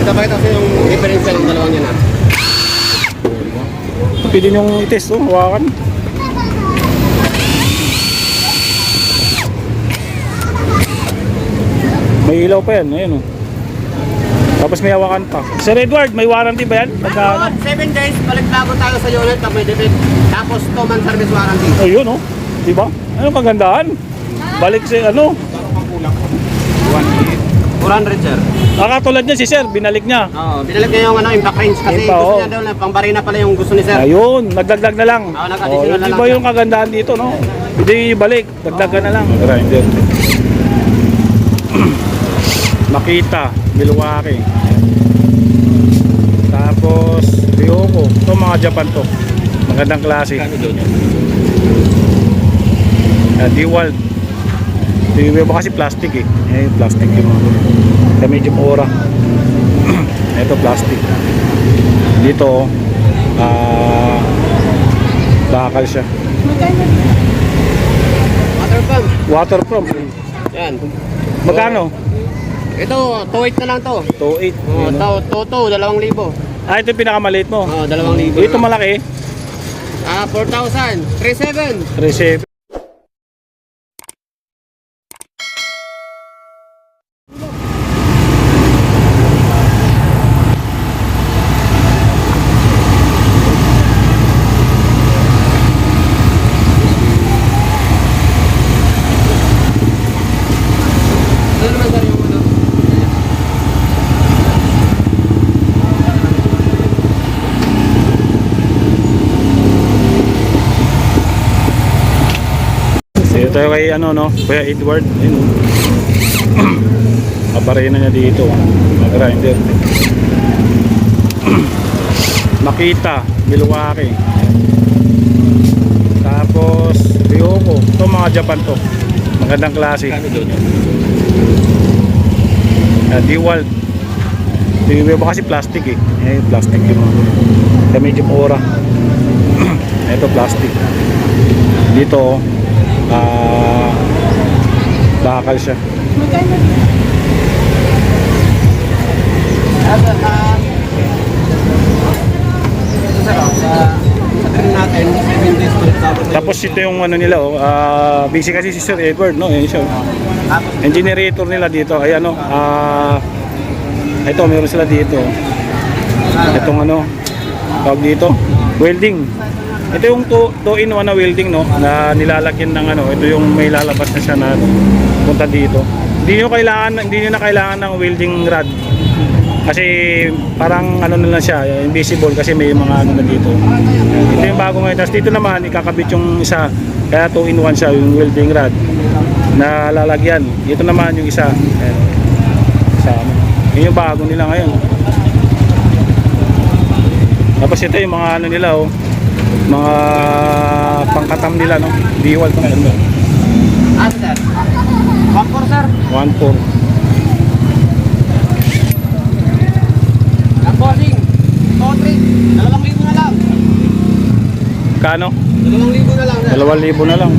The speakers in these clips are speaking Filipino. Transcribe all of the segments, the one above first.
Ito bakit kasi yung difference ng dalawang yan ah. Pwede niyong i-test, oh, hawakan. May ilaw pa yan, ayun oh. Tapos may hawakan pa. Sir Edward, may warranty ba yan? Oo, 7 days, balik bago tayo sa unit na may defect. Tapos 2 months service warranty. Ayun oh, diba? Ano kagandahan? Balik sa ano? 400 sir. Katulad niya si Sir, binalik niya. Oo, binalik niya yung ano, yung back range kasi Iba, gusto oh. niya daw na pangbarina pala yung gusto ni sir. Ayun, nagdagdag na lang. Oo, nag-additional na lang Iba siya. yung kagandahan dito, no? Hindi ibalik, dagdagan na lang. Grinder. Makita, Milwaukee. Tapos, Ryoko. Ito mga Japan to. Magandang klase. DeWalt. Iba kasi plastic eh. Plastic yung mga. Kaya medyo mura. Ito plastic. Dito, bakal siya. Water pump. Water pump. Yan. Magkano? Ito, 2.8 na lang to. 2.8. Oo, to 2,000. Ito yung pinakamaliit mo. Oo, 2,000. Ito malaki. 4,000. 3,700. 3.7. Ano naman sir yung ano? Dito tayo kay ano no, Kuya Edward. Ayun. Kabarena niya dito. Mag-grinder. Makita, Milwaukee. Tapos Ryoko. Ito mga Japan to. Magandang klase. DeWalt. Iba kasi plastic eh. Plastic yung mga. Kaya medyo mura. Ito plastic. Dito bakal siya. Natin 7 days ulit Tapos ito yung ano nila busy kasi si Sir Edward no. Ayun siya. Yung generator nila dito ay ano ito meron sila dito. Itong ano tawag dito welding. Ito yung 2-in-1 na welding no na nilalagyan ng ano, ito yung may lalabas na siya na ano, punta dito. Hindi niyo na kailangan ng welding rod. Kasi parang ano na lang siya, invisible kasi may mga ano na dito. Ito yung bago ngayon. Tapos dito naman ikakabit yung isa. Kaya 2-in-1 siya, yung welding rod na lalagyan. Ito naman yung isa. Ayan. Yun yung bago nila ngayon. Tapos ito yung mga ano nila mga pangkatam nila no. DeWalt to. sir. 1.4 sir. 1.4. Bossing, 2,300. 2,000 na lang. Kano? 2,000 na lang sir. 2,000 na lang.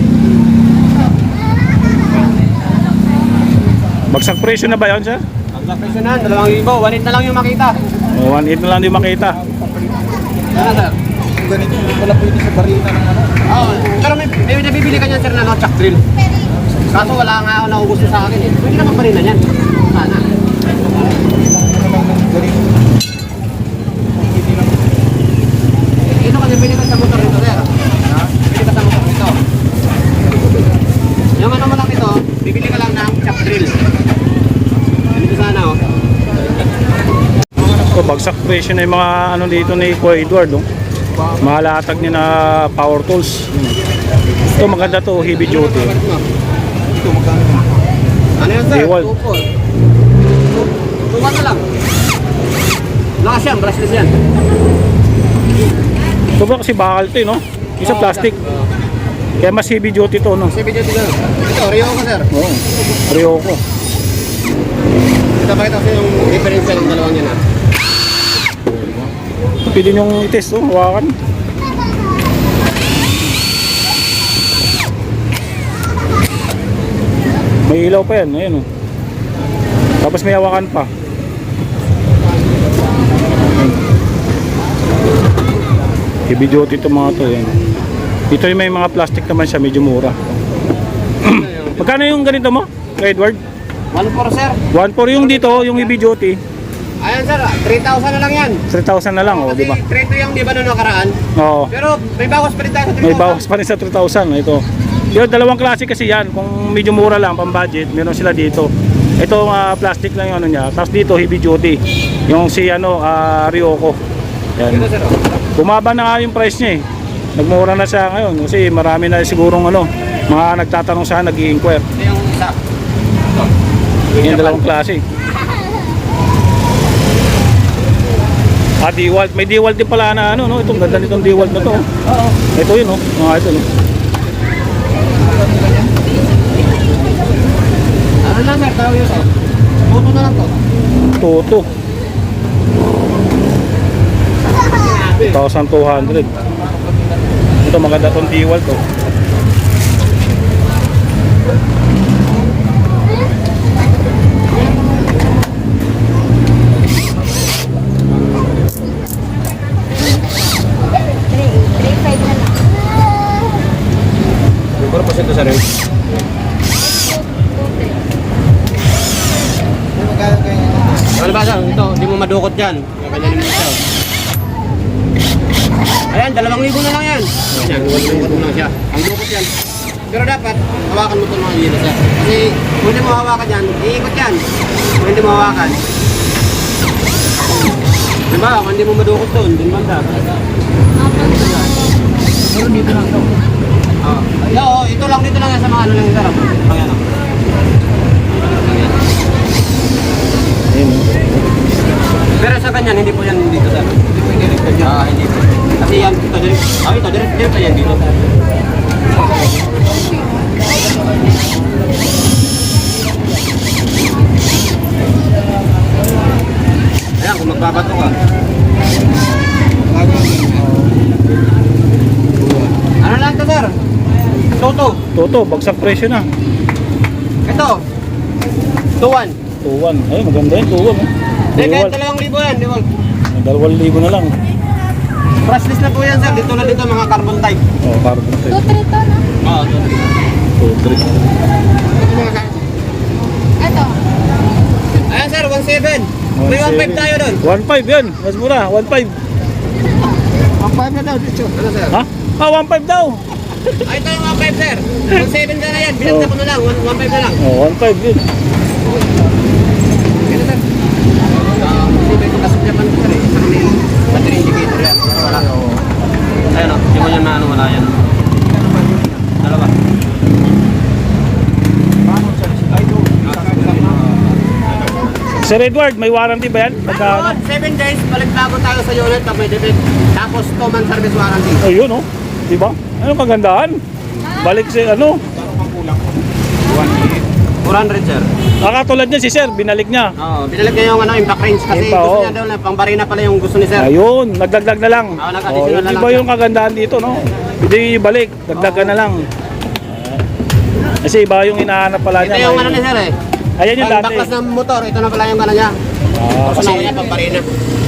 Bagsak presyo na ba yun sir? Ang presyo na, 2,000. 1.8 na lang yung makita. 1.8 na lang din makita. Ano sir? Ganito, hindi pala pwede sa barina ng ano. Oo, pero may nabibili ka niyan sir na no, chuck drill. Kaso wala nga ako naugusto sa akin eh. Pwede naman pa rin na yan. Sana. Ito kasi pwede ka sa motor nito sir. Pwede ka sa motor nito. Yung ano mo lang ito, bibili ka lang ng chuck drill. Dito sana oh. Bagsak presyo na yung mga ano dito ni Kuya Edward mahalatag niya na power tools. Ito maganda to, heavy duty. Ito magkano? Ano yan sir? DeWalt. 2.4. 2.1 na lang. Lakas yan, brushless yan. Ito ba kasi bakal to no? Isa plastic. Kaya mas heavy duty to no? Kasi video dito. Ito, Ryoko sir. Oo. Ryoko. Ito bakit kasi yung difference ng dalawang yan ah. Pwede niyong i-test hawakan. May ilaw pa yan, ayun oh. Tapos may hawakan pa. Heavy duty ito mga to. Yan. Dito yung may mga plastic naman siya, medyo mura. Magkano yung ganito mo, Edward? 1.4 sir. 1.4 yung dito, yung heavy duty. Ayan sir, 3,000 na lang yan. 3,000 na lang, oh, Kasi di ba? 3 yung di ba nung nakaraan? Oo. Pero may bawas pa rin tayo sa 3,000. May bawas pa rin sa 3,000. Ito. Yung dalawang klase kasi yan. Kung medyo mura lang, pang budget, meron sila dito. Ito plastic lang yung ano niya. Tapos dito heavy duty. Yung si Ryoko. Yan. Ito sir. Bumaba na nga yung price niya eh. Nagmura na siya ngayon kasi marami na sigurong mga nagtatanong sa nag-i-inquire. Ito yung isa. Yung dalawang klase. DeWalt. May DeWalt din pala na no? Itong ganda nitong DeWalt na to. Oo. Ito yun, no? Mga ito, no? Ano lang sir, tawag yun sir. Tuto na lang to. Toto. 1,200. Ito maganda tong DeWalt to. Siguro po sir sir. Ano ba sir? Ito, hindi mo madukot dyan. Kaganyanin mo ito. Ayan, 2,000 na lang yan. Ayan, dukot mo lang siya. Ang dukot yan. Pero dapat, hawakan mo ito mga hila sir. Kasi kung hindi mo hawakan yan, iikot yan. Kung hindi mo hawakan. Diba, kung hindi mo madukot doon, din banda. Pero dito lang ito. Oo, ito lang dito lang yan sa mga ano lang sir. Ayan o. Pero sa kanya, hindi po yan dito sir. Hindi po direct po dyan. Hindi po. Kasi yan, ito direct. Ito direct po yan dito. Ayan, kung magbabato ka. Ano lang ito sir? Toto. Toto, bagsak presyo na. Ito. 2-1. 2,100. Ay, maganda yun, 2,100. Kahit 2,000 yan, di ba? 2,000 na lang. Brushless na po yan sir. Dito na dito mga carbon type. Oh, carbon type. 2-3 to, no? Oo, 2,300. Ito. Ayan sir, 1,700. May 1,500 tayo doon. 1,500 yan. Mas mura, 1,500. 1,500 na daw dito. Ano sir? Ha? 1,500 daw. Ay, ito yung 1,500 sir. 1,700 na yan. Binagta ko na lang. 1,500 na lang. Oh, 1,500 yun. Ito sir. Kasi may pagkasukyapan ko sir eh. Saka may battery indicator yan. Pero wala. Ayan o. Hindi mo yan maano, wala yan. Dalawa. Sir Edward, may warranty ba yan? Pagka, 7 days, balik bago tayo sa unit na may defect. Tapos 2 months service warranty. ayun oh. Diba? Anong kagandahan? Balik si 400 sir. Katulad niya si Sir, binalik niya. Oo, binalik niya yung impact range kasi Impact, gusto oo. niya daw na pang barina pala yung gusto ni sir. Ayun, nagdagdag na lang. Oo, nag-additional na Diba lang. yung kagandahan dito, no? Hindi balik, dagdagan na lang. Kasi iba yung hinahanap pala Ito niya. yung ano ni sir eh. Ayan yung Pang dati. baklas ng motor, ito na pala yung ano niya. Kasi Kasi niya pang barina.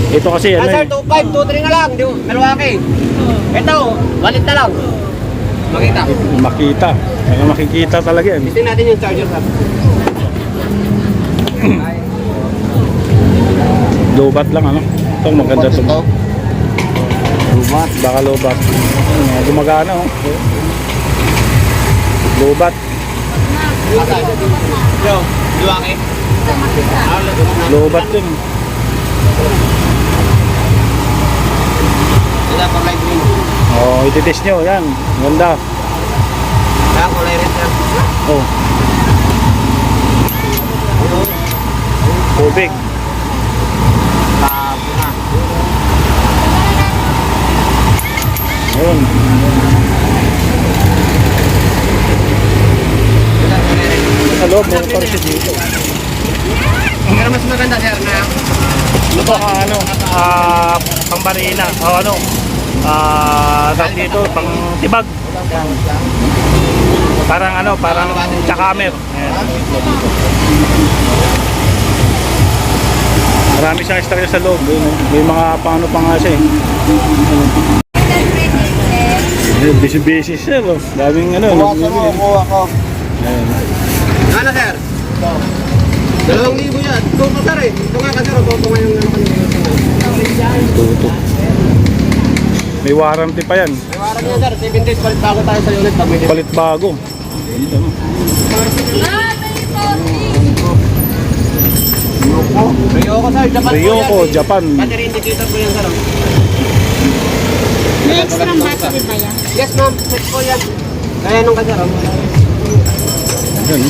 ito kasi Ah, ano sir, 2.5, 2.3 na lang. Milwaukee. Ito, walit na lang. Makita. makita. Kaya makikita talaga yan. Testing natin yung charger sir. Lobat lang ano. Ito maganda ito. Lobat. Baka lobat. Ayun, gumagana oh. Lobat. Asan? Yo, Milwaukee. Lobat yun. Ito pang light green. Oh, ititest nyo. Yan. Ganda. Kaya kulay red sir. Oh. Tubig. Tabo na. Ayun. Sa loob, meron pa rin siya dito. Pero mas maganda sir na Ito ano, pang barina. O ano, tawag dito, pang tibag. Parang ano, parang tsakamer. Ayan. Marami siyang extra sa loob. May mga paano pa nga siya eh. Busy sir, oh. Daming ano. Kuha ko. Ayan. Ano sir? 2,000 yan. Toto sir eh. Ito nga kasi toto nga yung Tuto. May warranty pa yan. May warang yan sir. 7 days palit bago tayo sa unit. Palit bago. Ryoko sir. Japan po Ryoko, yan. Japan. Battery indicator po yan sir. May extra battery ba yan? Yes ma'am. Set po yan. Kaya nung kasi sir. Ayan.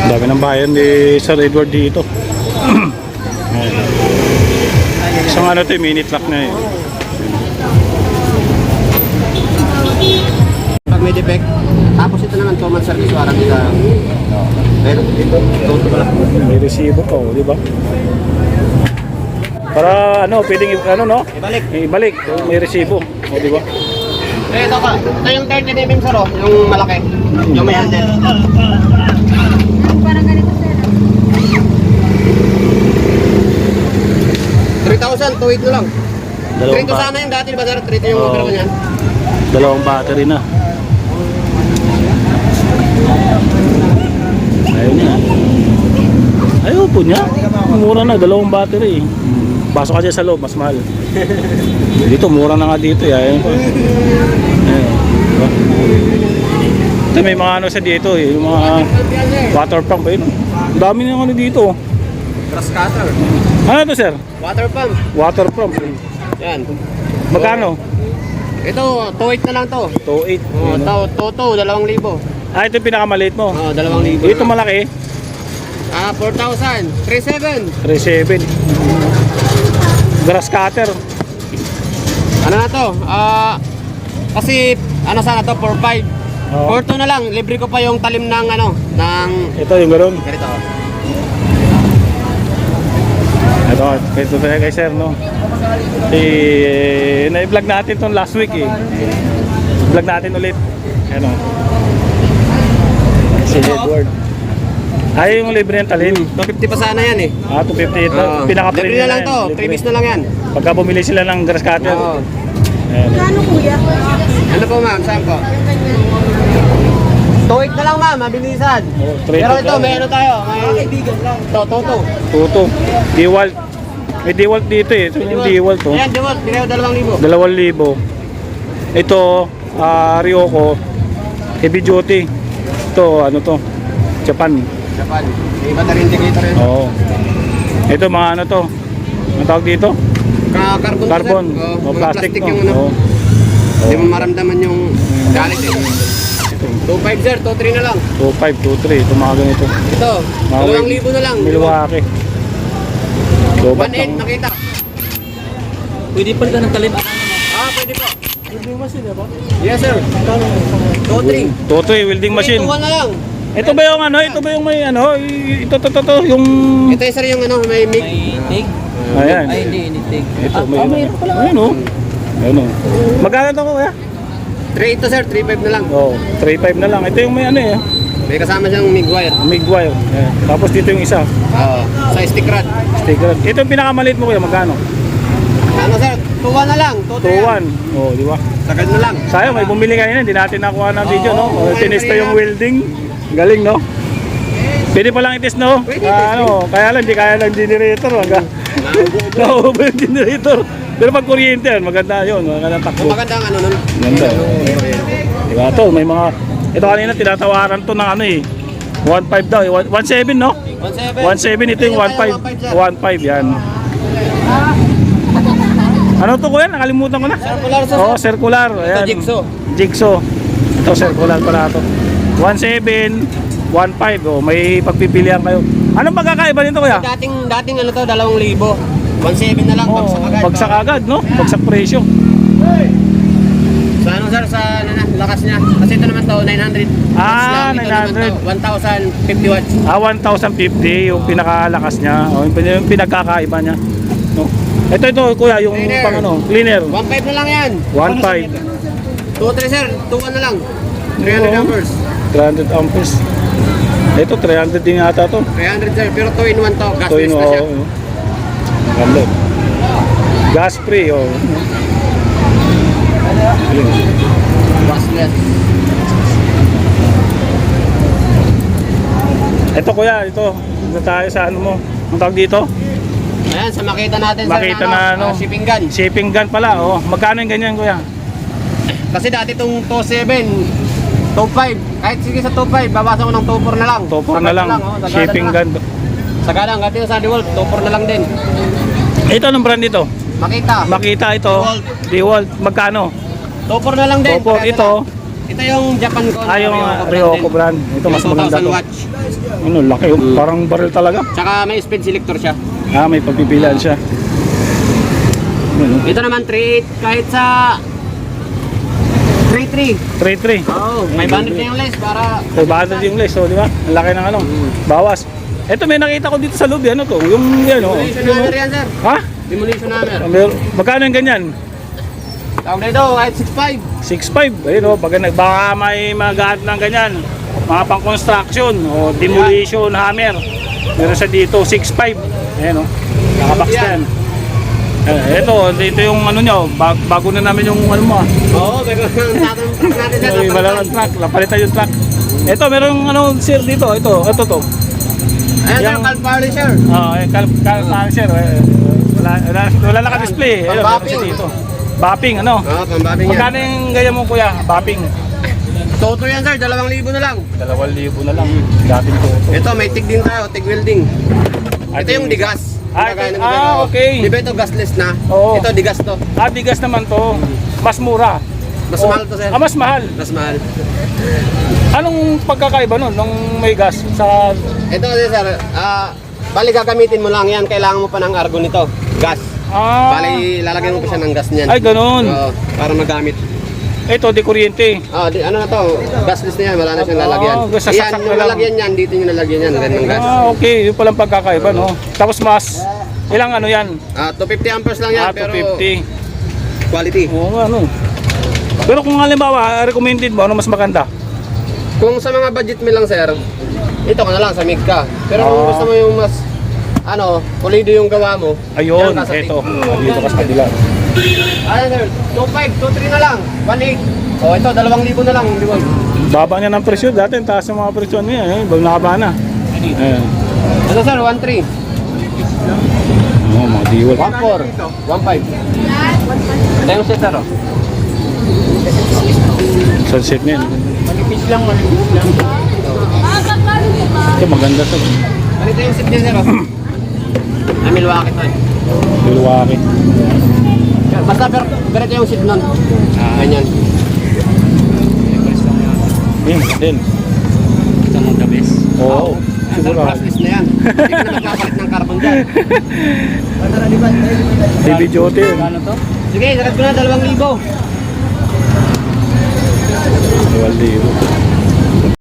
Dami ng bayan ni Sir Edward dito. Ayan. Isang ano ito, mini truck na yun. Pag may defect. Tapos ito naman 2 months service warranty ka. Pero ito. Toto pala. May resibo pa, oh, di ba? Para ano, pwedeng ano no? Ibalik. Ibalik, may resibo, oh, di ba? Eh, ito ka. Ito yung 30mm sir oh. Yung malaki. Yung may handle. Parang ganito sir. 3,000. 2,800 na lang. Dalawang 3 sana yung dati, di ba sir? 3 yung Oo. model ko niyan. Dalawang battery na. Ayaw niya. Ayaw po niya. Mura na, dalawang battery. Pasok ka dyan sa loob, mas mahal. Dito, mura na nga dito. Ayaw po. Ayan. Diba? Ito, may mga ano sa dito. Yung mga water pump. Ayun. Ang dami na ano dito. Grass cutter. Ano to sir? Water pump. Water pump. Yan. Magkano? Ito, 2,800 na lang to. 2.8. Oh, Toto, 2,000. Ah, ito yung pinakamaliit mo. Oh, 2,000. Ito malaki. 4,000. 3,700. 3.7. Grass cutter. Ano na to? Kasi, ano sana to? 4,500. Oo. 4,200 na lang. Libre ko pa yung talim ng ano, ng... Ito yung gano'n. Ganito. Ito tayo kay sir, no? Na-vlog natin itong last week eh. Vlog natin ulit. Ano? Si Edward. Ay, yung libre ng talim. 250 pa sana yan eh. Ah, 250 ito. Oo. Pinaka-premium Libre na lang yan. to. Libre. Previous na lang yan. Pagka bumili sila ng grass cutter. Oo. Ayan. Kano kuya? Ano po ma'am? Saan po? 2,800 na lang ma'am. Mabilisan. Oh, 3.8 Pero ito, lang. may ano tayo. May kaibigan lang. Toto. Tuto. DeWalt. May DeWalt dito eh. Ito yung DeWalt to. Ayan, DeWalt. Pineo 2,000. 2,000. Ito, Ryoko. Heavy duty. Ito, ano to? Japan. Japan. May battery indicator yun. Oo. Ito mga ano to? Ang tawag dito? Carbon. Carbon. O, O plastic no? yung ano. Oo. Hindi mo maramdaman yung galit eh. 2,500 sir. 2,300 na lang. 2.5, 2.3. Ito mga ganito. Ito. 2,000 na lang. Milwaukee. Lobat 1,800 lang. nakita. Pwede pa ka ng talim. Pwede po. Yes sir. 2,300. 2.3 welding machine. 2,100 na lang. Ito ba yung ano? Ito ba yung may ano? Ito yung... Ito yung sir yung ano, may mic. Tig? Ayan. Ay, hindi tig. Ito may... Ayun o. Ayun o. Magkano ito ko kaya? 3 ito sir, 3,500 na lang. Oo. 3.5 na lang. Ito yung may ano eh. May kasama siyang MIG wire. MIG wire. Ayan. Tapos dito yung isa. Sa stick rod. Sticker. Ito yung pinakamaliit mo kuya. Magkano? Ano sir, 2,100 na lang. 2.1. Oo, di ba? Sagad na lang. Sayang, may bumili kanina, hindi natin nakuha ng video, no? Oo, Tinesta okay, yung okay. welding. Galing, no? Pwede pa lang i-test, no? Pwede, Ano, kaya lang, hindi kaya ng generator. Nauubo yung generator. Pero pag kuryente yan, maganda yun. Maganda takbo. Magandang ano nun. Ganda. Diba ito, may mga... Ito kanina, tinatawaran to ng ano eh. 1.5 daw. 1.7, no? 1,700. 1.7, ito yung 1.5. 1.5, yan. Ano to kuya? Nakalimutan ko na. Circular sir. Oo, circular. Ayan. jigsaw. Jigsaw. Ito, circular pala ito. 1.7, 1.5. Oh, may pagpipilian kayo. Anong pagkakaiba nito kuya? Dating ano to, 2,000. 1,700 na lang, bagsak agad. Bagsak agad, no? Bagsak presyo. Sa ano sir, sa ano na, lakas niya. Kasi ito naman to, 900. Ah, Ito naman 900. to, 1,050 watts. 1,050 yung pinakalakas niya. O, yung pinagkakaiba niya. No? Ito, kuya, yung Cleaner. pang ano, cleaner. 1,500 na lang yan. 1.5. 2,300 sir, 2,100 na lang. 300 amperes. 300 amperes. Ito, 300 din yata to. 300 sir, pero 2-in-1 to. Ito Gasless yun, na siya. oo. Ganda. Gas free, oh. Ayun. Gasless. Ito kuya, ito. Ito tayo sa ano mo. Ang tawag dito? Ayan, sa makita natin Makita sir, na ano. shipping gun. Shipping gun pala, oh. Magkano yung ganyan kuya? Kasi dati itong 2.7, 2.5. Kahit sige sa 2.5, babasa ko ng 2.4 na lang. 2.4 na lang. Sagada Shipping na. gun. Sagada, ang gati sa DeWalt, 2.4 na lang din. Ito, anong brand ito? Makita. Makita ito. DeWalt. Magkano? 2.4 na lang din. 2.4 Parehas ito. na. Ito yung Japan ko. Yung Ryoko brand. Ito mas maganda 2,000 to. watts. Ano, laki. Parang barrel talaga. Tsaka may speed selector siya. May pagpipilaan siya. Ano? Ito naman 3.8 kahit sa 3.3. 3.3. Oo, may bandit na yung lens para 500 yung less, oh, di ba? Ang laki ng ano. Bawas. Ito may nakita ko dito sa loob, ano to? Yung yan, oh. demolition hammer yan sir. Ha? Demolition hammer. Magkano yung ganyan? Tawag na ito, kahit 6.5. 6.5. Ayun, oh. Baka may magaat ng ganyan. Mga pang construction, o demolition hammer. Meron siya dito, 6.5. Ayan, oh. Nakabox na yan. Ito yung ano nyo, bago na namin yung ano mo, ah. Oo, pero truck natin sir. Ay, wala ng truck, napalitan yung truck. Ito, merong ano, sir dito, ito to. Ayan sir, Yung- calf polisher. Sir, wala naka-display. Ayun, meron siya dito. Bapping, ano? Oo, pambabing yan. Magkano yung ganyan mo kuya? Bapping. Toto yan sir, 2,000 na lang. 2,000 na lang. Dating to. Ito, may TIG din tayo, TIG welding. Ito yung digas. Okay. Di ba ito gasless na? Oo. Ito digas to. Digas naman to. Mas mura. Mas mahal to sir. Mas mahal. Mas mahal. Anong pagkakaiba nun nung may gas sa... Ito kasi sir, bali gagamitin mo lang yan, kailangan mo pa ng argon nito. Gas. Bali lalagyan mo pa siya ng gas niyan. Ay, ganun. Oo, para magamit. Ito, di kuryente. Ano na to, gasless na yan, wala na siyang lalagyan. Sasaksak Yan, na yung lang. lalagyan yan, dito yung lalagyan yan, rin ng gas. Okay. Yung palang pagkakaiba, no? Tapos mas... Ilang ano yan? 250 amperes lang yan, pero 250. quality. Oo, ano. Pero kung halimbawa, recommended mo, ano mas maganda? Kung sa mga budget meal lang sir, ito ka na lang sa Migka. Pero kung gusto mo yung mas, pulido yung gawa mo, Ayun, yan ka sa ito. TIG. Dito ka sa kabila. Ayan sir, 2.5, 2.3 na lang, 1.8. Ito, 2,000 na lang, di ba? Baba niya ng presyo dati, ang taas ng mga presyo niya. Bago nakaba na. Ayan. Ito sir, 1.3. Mga DeWalt. 1.4, 1.5. Ito yung set sir, Sunset na yan. Manipis lang. Ito maganda sa Ganito yung set niya sir, Milwaukee to. Milwaukee. Basta ganito yung set nun. Ganyan. Yun, din. Isang the best. Oo. Sir, Siguro. brushless na yan. Hindi ka na magkakalit ng carbon dyan. Heavy duty. Ano to? Sige, sakat ko na 2,000. 2,000.